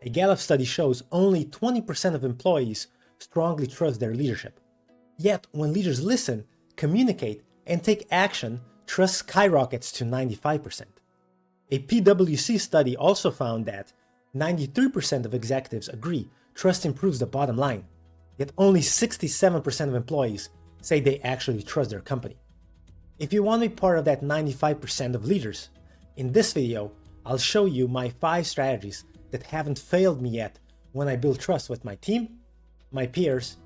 A Gallup study shows only 20% of employees strongly trust their leadership. Yet, when leaders listen, communicate, and take action, trust skyrockets to 95%. A PwC study also found that 93% of executives agree trust improves the bottom line, yet only 67% of employees say they actually trust their company. If you want to be part of that 95% of leaders, in this video, I'll show you my 5 strategies that haven't failed me yet when I build trust with my team, my peers,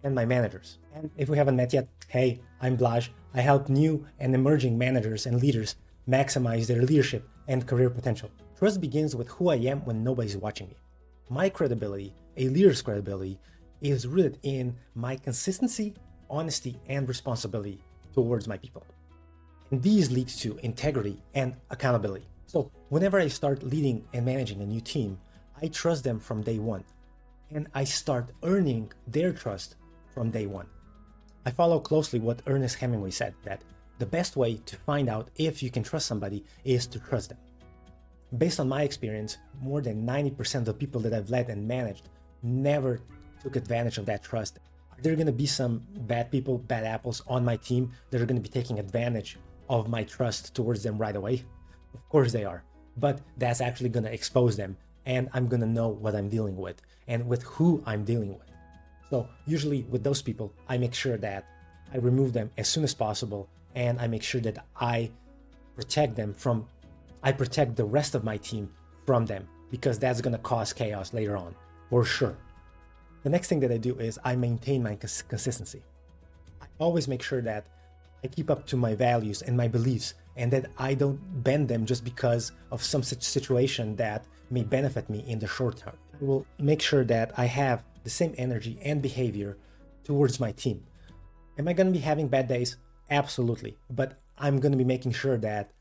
and my managers. And if we haven't met yet, hey, I'm Blaj. I help new and emerging managers and leaders maximize their leadership and career potential. Trust begins with who I am when nobody's watching me. My credibility, a leader's credibility, is rooted in my consistency, honesty, and responsibility towards my people. And these lead to integrity and accountability. So whenever I start leading and managing a new team, I trust them from day one, and I start earning their trust from day one. I follow closely what Ernest Hemingway said, that the best way to find out if you can trust somebody is to trust them. Based on my experience, more than 90% of the people that I've led and managed never took advantage of that trust. Are there going to be some bad people, bad apples on my team that are going to be taking advantage of my trust towards them right away? Of course they are, but that's actually going to expose them, and I'm going to know what I'm dealing with and with who I'm dealing with. So usually with those people, I make sure that I remove them as soon as possible, and I make sure that I protect the rest of my team from them, because that's going to cause chaos later on, for sure. The next thing that I do is I maintain my consistency. I always make sure that I keep up to my values and my beliefs, and that I don't bend them just because of some situation that may benefit me in the short term. I will make sure that I have the same energy and behavior towards my team. Am I going to be having bad days? Absolutely. But I'm going to be making sure that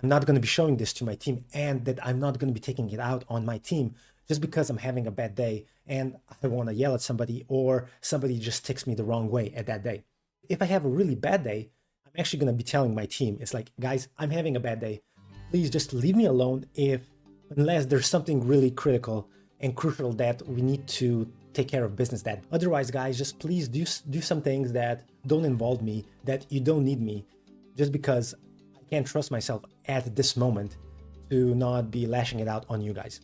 I'm not going to be showing this to my team, and that I'm not going to be taking it out on my team just because I'm having a bad day and I want to yell at somebody, or somebody just takes me the wrong way at that day. If I have a really bad day, I'm actually going to be telling my team, it's like, guys, I'm having a bad day. Please just leave me alone unless there's something really critical and crucial that we need to take care of business that. Otherwise, guys, just please do some things that don't involve me, that you don't need me, just because I can't trust myself at this moment to not be lashing it out on you guys.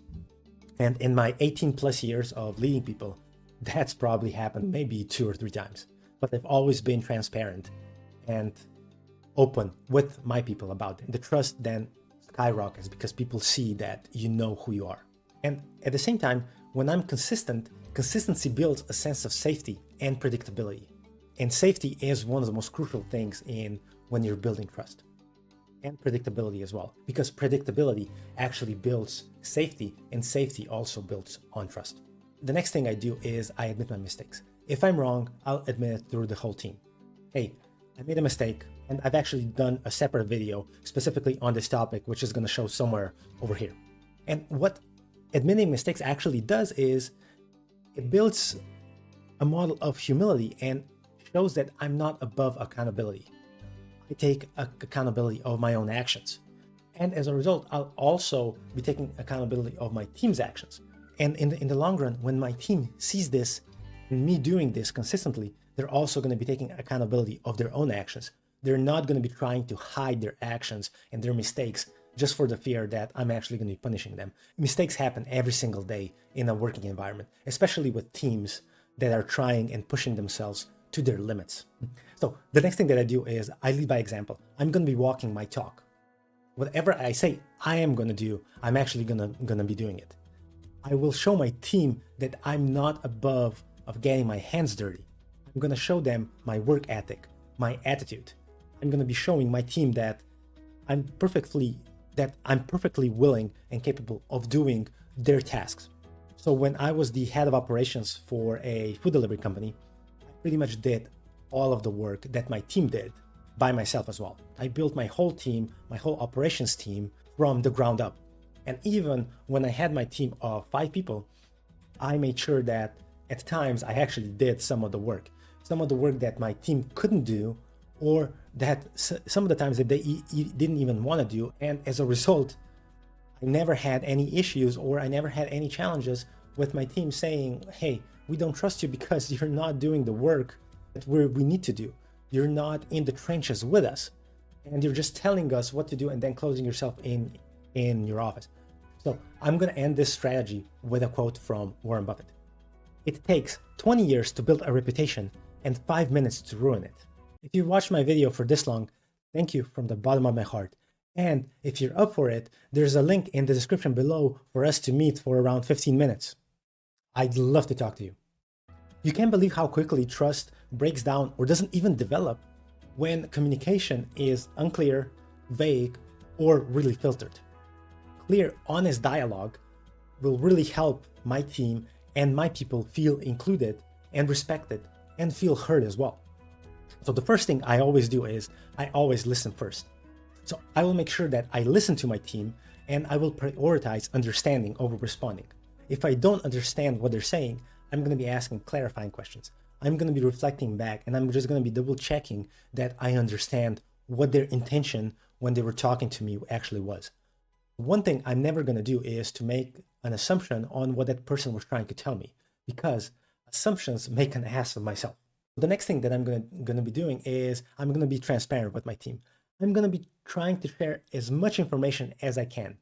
And in my 18 plus years of leading people, that's probably happened maybe 2 or 3 times. But I've always been transparent and open with my people about it. The trust then skyrockets because people see that you know who you are. And at the same time, when I'm consistent, consistency builds a sense of safety and predictability. And safety is one of the most crucial things when you're building trust. And predictability as well, because predictability actually builds safety, and safety also builds on trust. The next thing I do is I admit my mistakes. If I'm wrong, I'll admit it through the whole team. Hey, I made a mistake, and I've actually done a separate video specifically on this topic, which is going to show somewhere over here. And what admitting mistakes actually does is it builds a model of humility and shows that I'm not above accountability. I take accountability of my own actions. And as a result, I'll also be taking accountability of my team's actions. And in the long run, when my team sees this and me doing this consistently, they're also going to be taking accountability of their own actions. They're not going to be trying to hide their actions and their mistakes just for the fear that I'm actually going to be punishing them. Mistakes happen every single day in a working environment, especially with teams that are trying and pushing themselves to their limits. So the next thing that I do is I lead by example. I'm going to be walking my talk. Whatever I say I am going to do, I'm actually going to be doing it. I will show my team that I'm not above of getting my hands dirty. I'm going to show them my work ethic, my attitude. I'm going to be showing my team that I'm perfectly willing and capable of doing their tasks. So when I was the head of operations for a food delivery company, I pretty much did all of the work that my team did by myself as well. I built my whole team, my whole operations team from the ground up. And even when I had my team of 5 people, I made sure that at times I actually did some of the work that my team couldn't do, or that some of the times that they didn't even want to do. And as a result, I never had any issues or I never had any challenges with my team saying, hey, we don't trust you because you're not doing the work that we need to do. You're not in the trenches with us. And you're just telling us what to do and then closing yourself in your office. So I'm going to end this strategy with a quote from Warren Buffett. It takes 20 years to build a reputation and 5 minutes to ruin it. If you watched my video for this long, thank you from the bottom of my heart. And if you're up for it, there's a link in the description below for us to meet for around 15 minutes. I'd love to talk to you. You can't believe how quickly trust breaks down or doesn't even develop when communication is unclear, vague, or really filtered. Clear, honest dialogue will really help my team and my people feel included and respected and feel heard as well. So the first thing I always do is I always listen first. So I will make sure that I listen to my team and I will prioritize understanding over responding. If I don't understand what they're saying, I'm going to be asking clarifying questions. I'm going to be reflecting back and I'm just going to be double checking that I understand what their intention when they were talking to me actually was. One thing I'm never going to do is to make an assumption on what that person was trying to tell me, because assumptions make an ass of myself. The next thing that I'm going to be doing is I'm going to be transparent with my team. I'm going to be trying to share as much information as I can,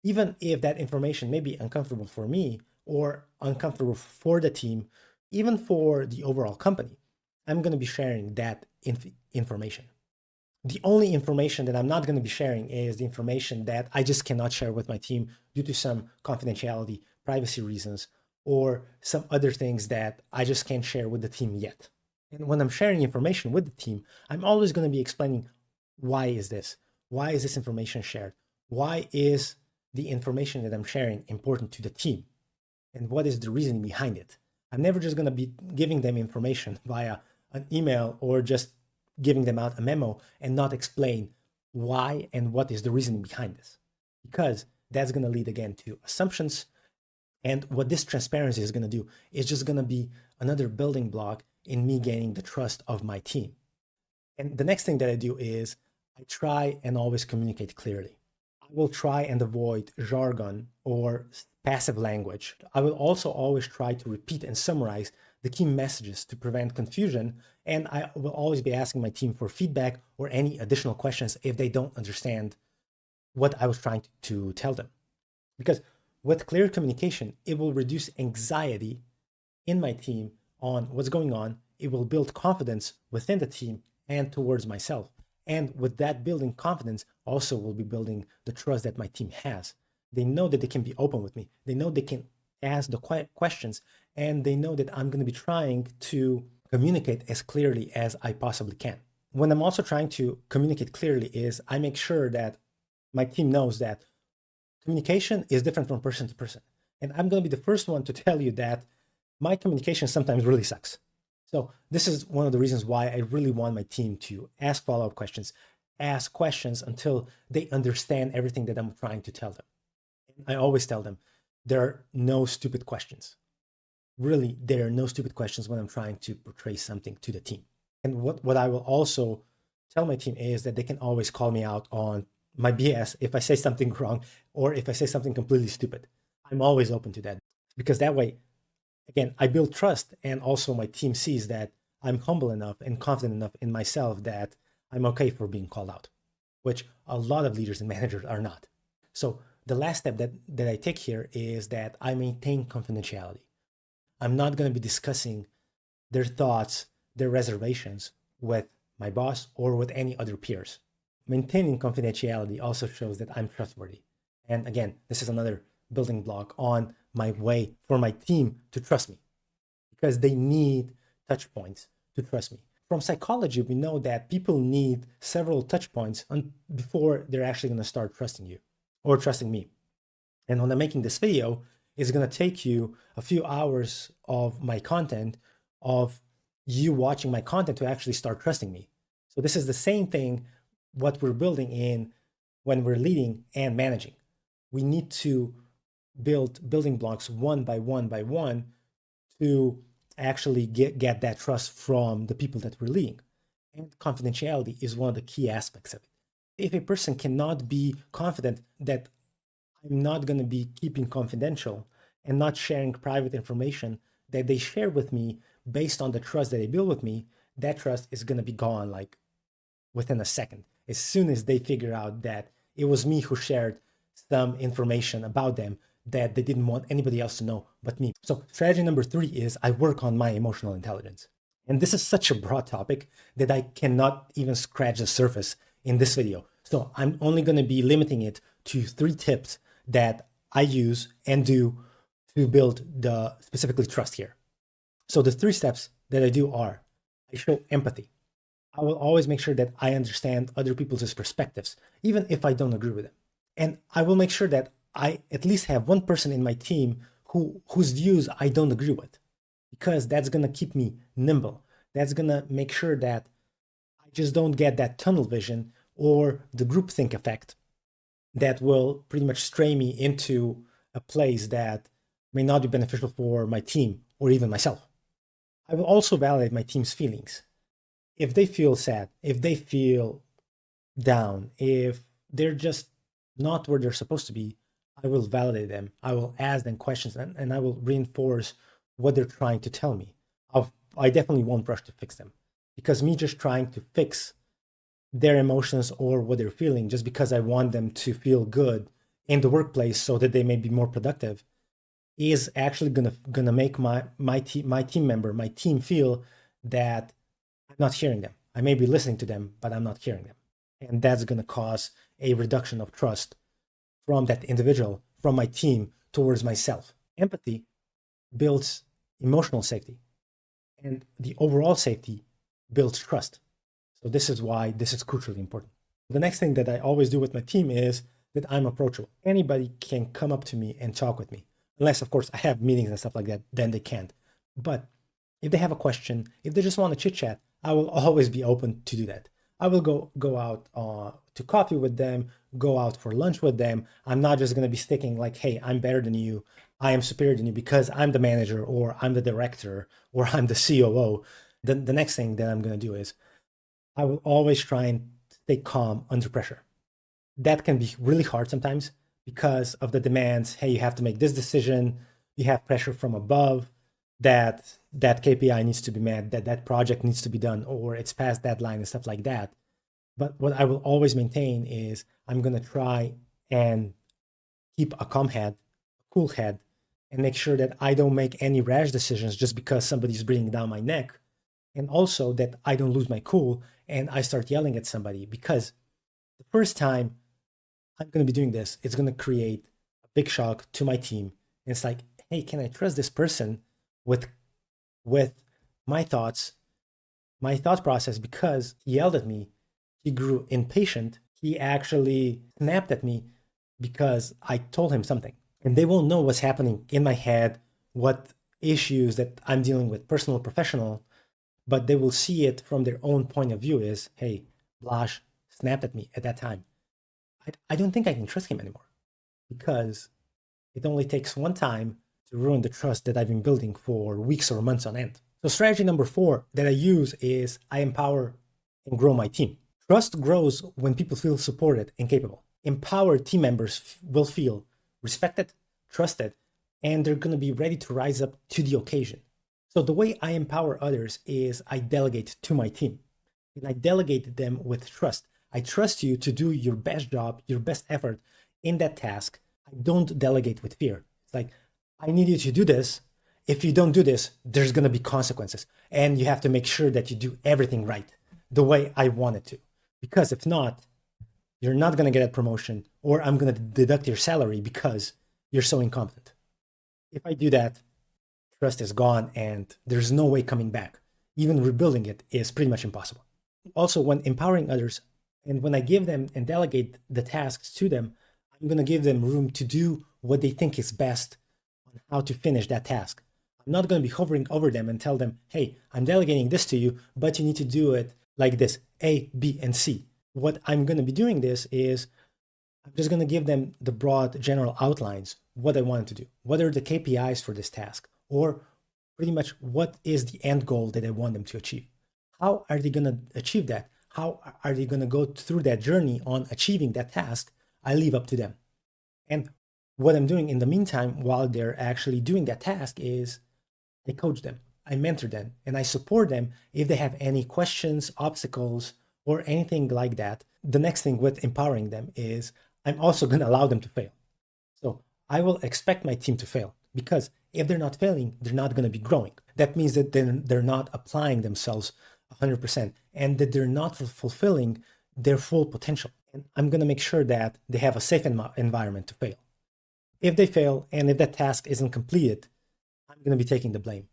even if that information may be uncomfortable for me or uncomfortable for the team, even for the overall company. I'm going to be sharing that information. The only information that I'm not going to be sharing is the information that I just cannot share with my team due to some confidentiality, privacy reasons, or some other things that I just can't share with the team yet. And when I'm sharing information with the team, I'm always going to be explaining why is this? Why is this information shared? Why is the information that I'm sharing important to the team? And what is the reason behind it? I'm never just going to be giving them information via an email or just giving them out a memo and not explain why and what is the reason behind this, because that's going to lead again to assumptions. And what this transparency is going to do is just going to be another building block in me gaining the trust of my team. And the next thing that I do is I try and always communicate clearly. I will try and avoid jargon or passive language. I will also always try to repeat and summarize the key messages to prevent confusion. And I will always be asking my team for feedback or any additional questions if they don't understand what I was trying to tell them. Because with clear communication, it will reduce anxiety in my team on what's going on. It will build confidence within the team and towards myself. And with that building confidence, also will be building the trust that my team has. They know that they can be open with me. They know they can ask the questions, and they know that I'm going to be trying to communicate as clearly as I possibly can. When I'm also trying to communicate clearly is I make sure that my team knows that communication is different from person to person. And I'm going to be the first one to tell you that my communication sometimes really sucks. So this is one of the reasons why I really want my team to ask follow-up questions, ask questions until they understand everything that I'm trying to tell them. I always tell them there are no stupid questions. Really, there are no stupid questions when I'm trying to portray something to the team. And what I will also tell my team is that they can always call me out on my BS if I say something wrong or if I say something completely stupid. I'm always open to that, because that way, again, I build trust, and also my team sees that I'm humble enough and confident enough in myself that I'm okay for being called out, which a lot of leaders and managers are not. So the last step that I take here is that I maintain confidentiality. I'm not going to be discussing their thoughts, their reservations with my boss or with any other peers. Maintaining confidentiality also shows that I'm trustworthy. And again, this is another building block on my way for my team to trust me, because they need touch points to trust me. From psychology, we know that people need several touch points before they're actually going to start trusting you or trusting me. And when I'm making this video, it's going to take you a few hours of my content, of you watching my content to actually start trusting me. So this is the same thing what we're building in when we're leading and managing. We need to build building blocks one by one to actually get that trust from the people that we're leading. And confidentiality is one of the key aspects of it. If a person cannot be confident that I'm not going to be keeping confidential and not sharing private information that they share with me based on the trust that they build with me. That trust is going to be gone like within a second. As soon as they figure out that it was me who shared some information about them that they didn't want anybody else to know but me. So, strategy number 3 is I work on my emotional intelligence. And this is such a broad topic that I cannot even scratch the surface in this video. So, I'm only going to be limiting it to 3 tips that I use and do to build the specifically trust here. So, the 3 steps that I do are I show empathy. I will always make sure that I understand other people's perspectives, even if I don't agree with them. And I will make sure that I at least have one person in my team whose views I don't agree with, because that's gonna keep me nimble. That's gonna make sure that I just don't get that tunnel vision or the groupthink effect that will pretty much stray me into a place that may not be beneficial for my team or even myself. I will also validate my team's feelings. If they feel sad, if they feel down, if they're just not where they're supposed to be, I will validate them. I will ask them questions and I will reinforce what they're trying to tell me. I definitely won't rush to fix them, because me just trying to fix their emotions or what they're feeling just because I want them to feel good in the workplace so that they may be more productive is actually gonna make my team member, my team feel that I'm not hearing them. I may be listening to them, but I'm not hearing them. And that's going to cause a reduction of trust from that individual, from my team towards myself. Empathy builds emotional safety, and the overall safety builds trust. So this is why this is crucially important. The next thing that I always do with my team is that I'm approachable. Anybody can come up to me and talk with me, unless, of course, I have meetings and stuff like that, then they can't. But if they have a question, if they just want to chit chat, I will always be open to do that. I will go out to coffee with them, go out for lunch with them. I'm not just going to be sticking like, hey, I'm better than you, I am superior than you because I'm the manager or I'm the director or I'm the COO. The next thing that I'm going to do is I will always try and stay calm under pressure. That can be really hard sometimes because of the demands. Hey, you have to make this decision. You have pressure from above that KPI needs to be met, that project needs to be done, or it's past deadline and stuff like that. But what I will always maintain is I'm going to try and keep a calm head, a cool head, and make sure that I don't make any rash decisions just because somebody's breathing down my neck. And also that I don't lose my cool and I start yelling at somebody, because the first time I'm going to be doing this, it's going to create a big shock to my team. And it's like, hey, can I trust this person with with my thoughts, my thought process? Because he yelled at me, he grew impatient, he actually snapped at me because I told him something. And they won't know what's happening in my head, what issues that I'm dealing with, personal, professional, but they will see it from their own point of view is, hey, Blaž snapped at me at that time. I don't think I can trust him anymore, because it only takes one time to ruin the trust that I've been building for weeks or months on end. So strategy number 4 that I use is I empower and grow my team. Trust grows when people feel supported and capable. Empowered team members will feel respected, trusted, and they're going to be ready to rise up to the occasion. So the way I empower others is I delegate to my team, and I delegate them with trust. I trust you to do your best job, your best effort in that task. I don't delegate with fear. It's like, I need you to do this. If you don't do this, there's going to be consequences. And you have to make sure that you do everything right the way I want it to. Because if not, you're not going to get a promotion, or I'm going to deduct your salary because you're so incompetent. If I do that, trust is gone and there's no way coming back. Even rebuilding it is pretty much impossible. Also, when empowering others and when I give them and delegate the tasks to them, I'm going to give them room to do what they think is best on how to finish that task. I'm not going to be hovering over them and tell them, hey, I'm delegating this to you, but you need to do it like this, A, B, and C. What I'm going to be doing this is I'm just going to give them the broad general outlines, what I want to do, what are the KPIs for this task, or pretty much what is the end goal that I want them to achieve. How are they going to achieve that? How are they going to go through that journey on achieving that task? I leave up to them. And What I'm doing in the meantime while they're actually doing that task is I coach them, I mentor them, and I support them if they have any questions, obstacles, or anything like that. The next thing with empowering them is I'm also going to allow them to fail. So I will expect my team to fail because if they're not failing, they're not going to be growing. That means that they're not applying themselves 100% and that they're not fulfilling their full potential. And I'm going to make sure that they have a safe environment to fail. If they fail and if that task isn't completed, I'm going to be taking the blame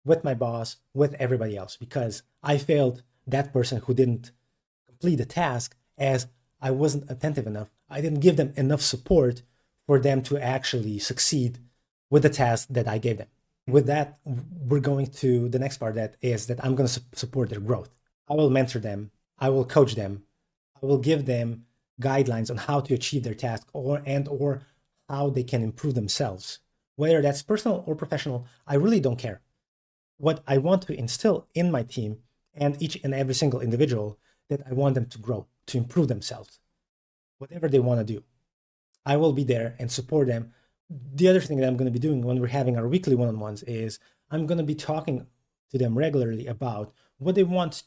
with my boss, with everybody else, because I failed that person who didn't complete the task as I wasn't attentive enough. I didn't give them enough support for them to actually succeed with the task that I gave them. With that, we're going to the next part that is that I'm going to support their growth. I will mentor them. I will coach them. I will give them guidelines on how to achieve their task or how they can improve themselves. Whether that's personal or professional, I really don't care. What I want to instill in my team and each and every single individual that I want them to grow, to improve themselves, whatever they want to do. I will be there and support them. The other thing that I'm going to be doing when we're having our weekly one-on-ones is I'm going to be talking to them regularly about what they want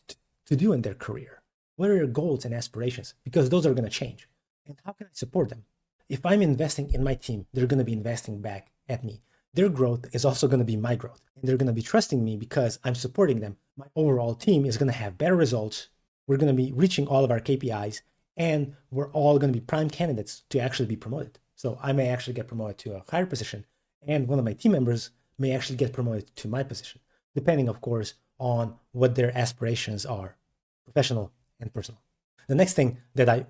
to do in their career. What are their goals and aspirations? Because those are going to change. And how can I support them? If I'm investing in my team, they're going to be investing back at me. Their growth is also going to be my growth. And they're going to be trusting me because I'm supporting them. My overall team is going to have better results. We're going to be reaching all of our KPIs, and we're all going to be prime candidates to actually be promoted. So I may actually get promoted to a higher position, and one of my team members may actually get promoted to my position, depending, of course, on what their aspirations are, professional and personal. The next thing that I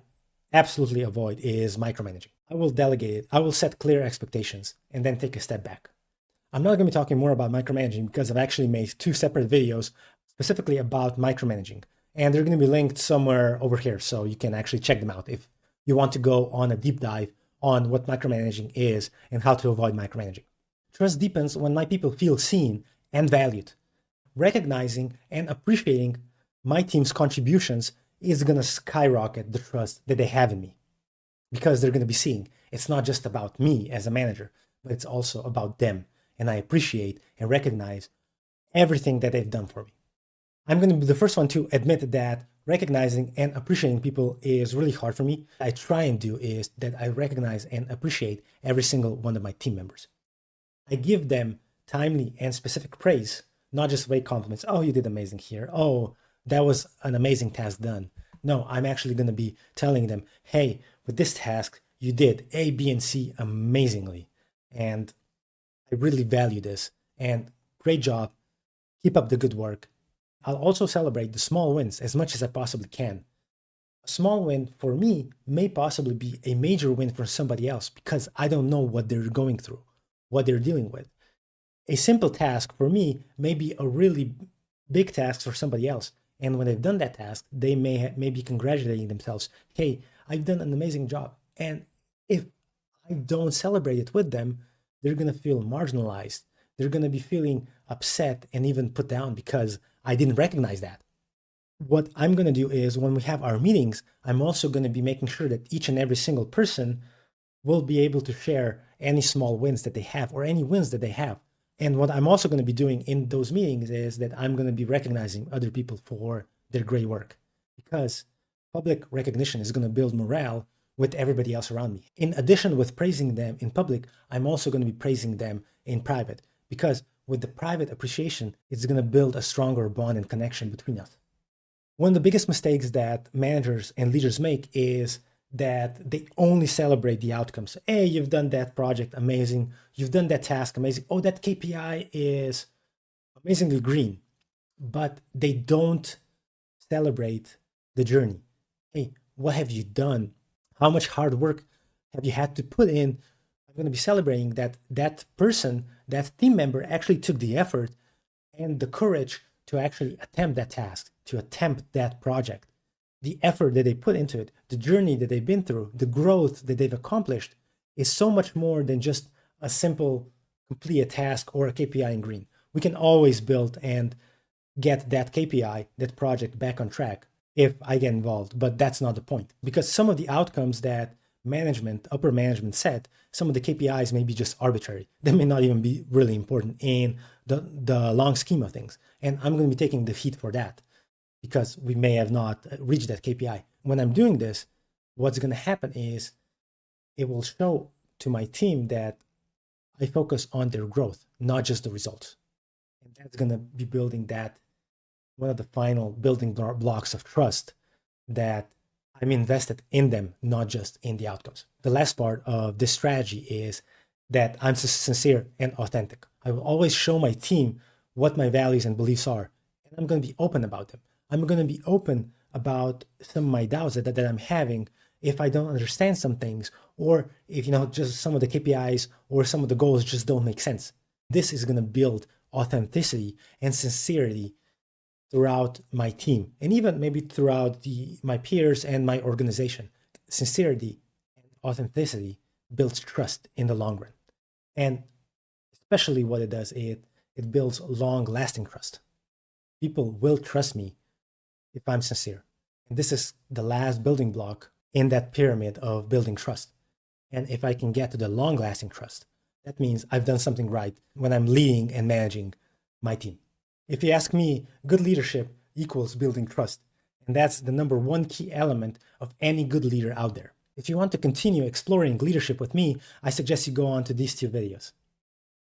absolutely avoid is micromanaging. I will delegate it. I will set clear expectations and then take a step back. I'm not going to be talking more about micromanaging because I've actually made 2 separate videos specifically about micromanaging. And they're going to be linked somewhere over here, so you can actually check them out if you want to go on a deep dive on what micromanaging is and how to avoid micromanaging. Trust deepens when my people feel seen and valued. Recognizing and appreciating my team's contributions is going to skyrocket the trust that they have in me because they're going to be seeing it's not just about me as a manager, but it's also about them. And I appreciate and recognize everything that they've done for me. I'm going to be the first one to admit that recognizing and appreciating people is really hard for me. I try and do is that I recognize and appreciate every single one of my team members. I give them timely and specific praise, not just vague compliments. Oh, you did amazing here. Oh, that was an amazing task done. No, I'm actually going to be telling them, hey, with this task, you did A, B, and C amazingly. And I really value this. And great job. Keep up the good work. I'll also celebrate the small wins as much as I possibly can. A small win for me may possibly be a major win for somebody else because I don't know what they're going through, what they're dealing with. A simple task for me may be a really big task for somebody else. And when they've done that task, they may be congratulating themselves. Hey, I've done an amazing job. And if I don't celebrate it with them, they're going to feel marginalized. They're going to be feeling upset and even put down because I didn't recognize that. What I'm going to do is when we have our meetings, I'm also going to be making sure that each and every single person will be able to share any small wins that they have or any wins that they have. And what I'm also going to be doing in those meetings is that I'm going to be recognizing other people for their great work because public recognition is going to build morale with everybody else around me. In addition, with praising them in public, I'm also going to be praising them in private because with the private appreciation, it's going to build a stronger bond and connection between us. One of the biggest mistakes that managers and leaders make is that they only celebrate the outcomes. Hey, you've done that project, amazing. You've done that task, amazing. Oh, that KPI is amazingly green. But they don't celebrate the journey. Hey, what have you done? How much hard work have you had to put in? I'm going to be celebrating that person, that team member actually took the effort and the courage to actually attempt that task, to attempt that project. The effort that they put into it, the journey that they've been through, the growth that they've accomplished is so much more than just a simple complete a task or a KPI in green. We can always build and get that KPI, that project back on track if I get involved, but that's not the point because some of the outcomes that management, upper management set, some of the KPIs may be just arbitrary. They may not even be really important in the long scheme of things. And I'm going to be taking the heat for that because we may have not reached that KPI. When I'm doing this, what's going to happen is it will show to my team that I focus on their growth, not just the results. And that's going to be building that, one of the final building blocks of trust, that I'm invested in them, not just in the outcomes. The last part of this strategy is that I'm sincere and authentic. I will always show my team what my values and beliefs are, and I'm going to be open about them. I'm going to be open about some of my doubts that I'm having if I don't understand some things, or if just some of the KPIs or some of the goals just don't make sense. This is going to build authenticity and sincerity throughout my team, and even maybe throughout my peers and my organization. Sincerity and authenticity builds trust in the long run. And especially what it does, it builds long-lasting trust. People will trust me if I'm sincere. And this is the last building block in that pyramid of building trust. And if I can get to the long-lasting trust, that means I've done something right when I'm leading and managing my team. If you ask me, good leadership equals building trust. And that's the number one key element of any good leader out there. If you want to continue exploring leadership with me, I suggest you go on to these two videos.